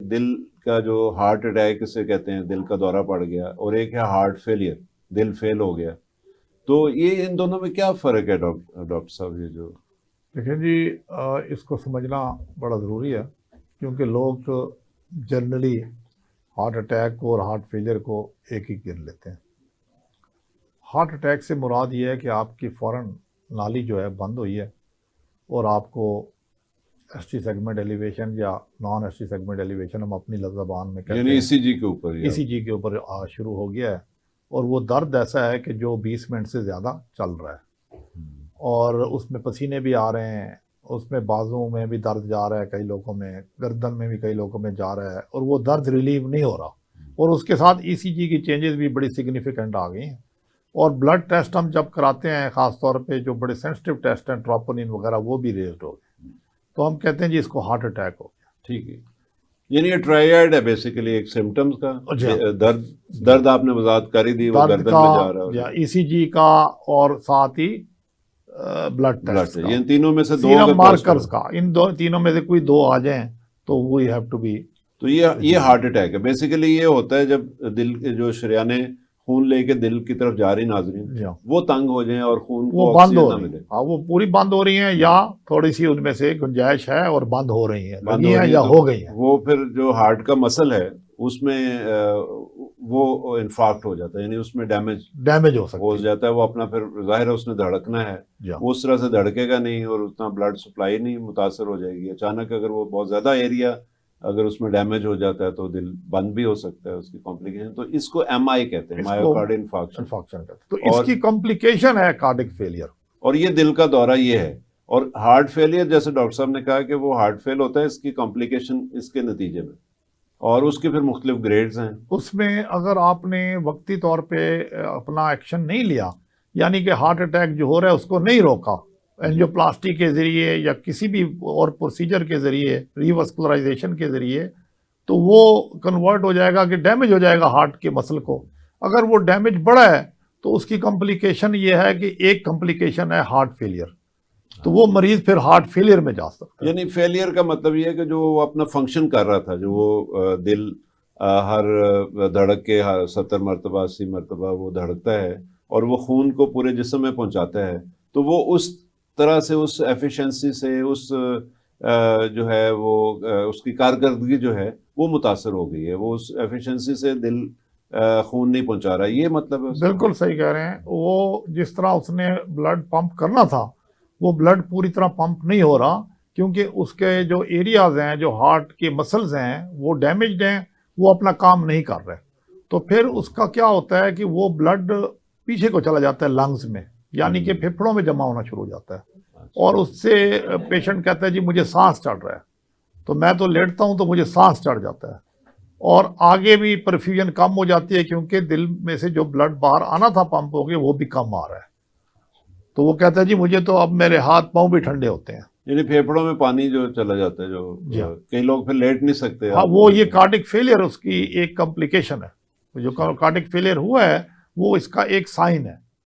दिल का जो हार्ट अटैक इसे कहते हैं, दिल का दौरा पड़ गया, और एक है हार्ट फेलियर, दिल फेल हो गया। तो ये इन दोनों में क्या फ़र्क है डॉक्टर साहब, ये जो? देखिए जी, इसको समझना बड़ा ज़रूरी है, क्योंकि लोग जनरली हार्ट अटैक को और हार्ट फेलियर को एक ही गिन लेते हैं। हार्ट अटैक से मुराद ये है कि आपकी फ़ौरन नाली जो है बंद हुई है और आपको एसटी सेगमेंट एलिवेशन या नॉन एसटी सेगमेंट एलिवेशन हम अपनी ज़बान में कहते यानी हैं, ईसीजी के ऊपर ईसीजी के ऊपर शुरू हो गया है। और वो दर्द ऐसा है कि जो 20 मिनट से ज़्यादा चल रहा है, और उसमें पसीने भी आ रहे हैं, उसमें बाजुओं में भी दर्द जा रहा है, कई लोगों में गर्दन में भी कई लोगों में जा रहा है, और वो दर्द रिलीव नहीं हो रहा। और उसके साथ ईसीजी की चेंजेस भी बड़ी सिग्निफिकेंट आ गई हैं। और ब्लड टेस्ट हम जब कराते हैं, ख़ास तौर पे जो बड़े सेंसिटिव टेस्ट हैं, ट्रोपोनिन वगैरह, वो भी रेज्ड हो गए, तो हम कहते हैं जी इसको हार्ट अटैक हो गया। ठीक है, यानी ये ट्रायड है बेसिकली, एक सिम्टम्स का। जी, दर्द आपने वजाहत कर ही दी, वो दर्द गर्दन का में जा रहा या है, ईसीजी का, और साथ ही ब्लड ब्लड टेस्ट से, का, ये तीनों में से दो सीरम अगर मार्कर्स पॉजिटिव, का, इन दो तीनों में से कोई दो आ जाएं तो वी हैव टू बी। तो ये हार्ट अटैक है बेसिकली। ये होता है जब दिल के जो शरियाने खून लेके दिल की तरफ जा रही नाजरीन, वो तंग हो जाएं और खून वो को बंद हो ऑक्सीजन ना रही मिले, हैं, हाँ वो पूरी बंद हो रही हैं, या थोड़ी सी उनमें से गुंजाइश है और बंद हो रही हैं, बंद लगी हो हैं रही है, या तो हो गई हैं। वो फिर जो हार्ट का मसल है उसमें वो इन्फाक्ट हो जाता है, यानी उसमें डैमेज हो हो सकती है। जाता है। वो अपना फिर जाहिर है उसने धड़कना है, जी हाँ। वो उस तरह से धड़केगा नहीं और उतना ब्लड सप्लाई नहीं मुतासर हो जाएगी। अचानक अगर वो बहुत ज़्यादा एरिया अगर उसमें डैमेज हो जाता है तो दिल बंद भी हो सकता है, उसकी कॉम्प्लिकेशन। तो इसको एमआई कहते हैं, इसको मायोकार्डियल इंफार्क्शन। इन्फॉक्शन कहते हैं, तो और इसकी कॉम्प्लिकेशन है कार्डिक फेलियर। और ये दिल का दौरा ये है। और हार्ट फेलियर, जैसे डॉक्टर साहब ने कहा कि वो हार्ट फेल होता है इसकी कॉम्प्लिकेशन इसके नतीजे में, और उसके फिर मुख्तलिफ ग्रेड्स हैं। उसमें अगर आपने वक्ती तौर पे अपना एक्शन नहीं लिया, यानी कि हार्ट अटैक जो हो रहा है उसको नहीं रोका, एंजियोप्लास्टी के ज़रिए या किसी भी और प्रोसीजर के ज़रिए, रीवस्कुलराइजेशन के ज़रिए, तो वो कन्वर्ट हो जाएगा कि डैमेज हो जाएगा हार्ट के मसल को। अगर वो डैमेज बढ़ा है तो उसकी कॉम्प्लिकेशन ये है कि एक कॉम्प्लिकेशन है हार्ट फेलियर, तो वो मरीज फिर हार्ट फेलियर में जा सकता है। यानी फेलियर का मतलब ये है कि जो वो अपना फंक्शन कर रहा था, जो वो दिल हर धड़क के 70 मरतबा 80 मरतबा वो धड़कता है और वो खून को पूरे जिस्म में पहुंचाता है, तो वो उस तरह से, उस एफिशिएंसी से, उस जो है वो उसकी कारकर्दगी जो है वो मुतासर हो गई है। वो उस एफिशिएंसी से दिल खून नहीं पहुंचा रहा है, ये मतलब है उसका? बिल्कुल सही कह रहे हैं। वो जिस तरह उसने ब्लड पंप करना था, वो ब्लड पूरी तरह पंप नहीं हो रहा, क्योंकि उसके जो एरियाज हैं, जो हार्ट के मसल्स हैं, वो डैमेज्ड हैं, वो अपना काम नहीं कर रहे। तो फिर उसका क्या होता है कि वो ब्लड पीछे को चला जाता है लंग्स में, यानी कि फेफड़ों में जमा होना शुरू हो जाता है, और उससे पेशेंट कहता है जी मुझे सांस चढ़ रहा है, तो मैं तो लेटता हूँ तो मुझे सांस चढ़ जाता है, और आगे भी परफ्यूजन कम हो जाती है, क्योंकि दिल में से जो ब्लड बाहर आना था पंप हो गया वो भी कम आ रहा है। तो वो कहता है जी मुझे तो अब मेरे हाथ पांव भी ठंडे होते हैं। यानी फेफड़ों में पानी जो चला जाता है, जो जी हाँ। कई लोग फिर लेट नहीं सकते। हाँ, आप वो ये कार्डिक फेलियर उसकी एक कॉम्प्लिकेशन है। जो कार्डिक फेलियर हुआ है वो इसका एक साइन है।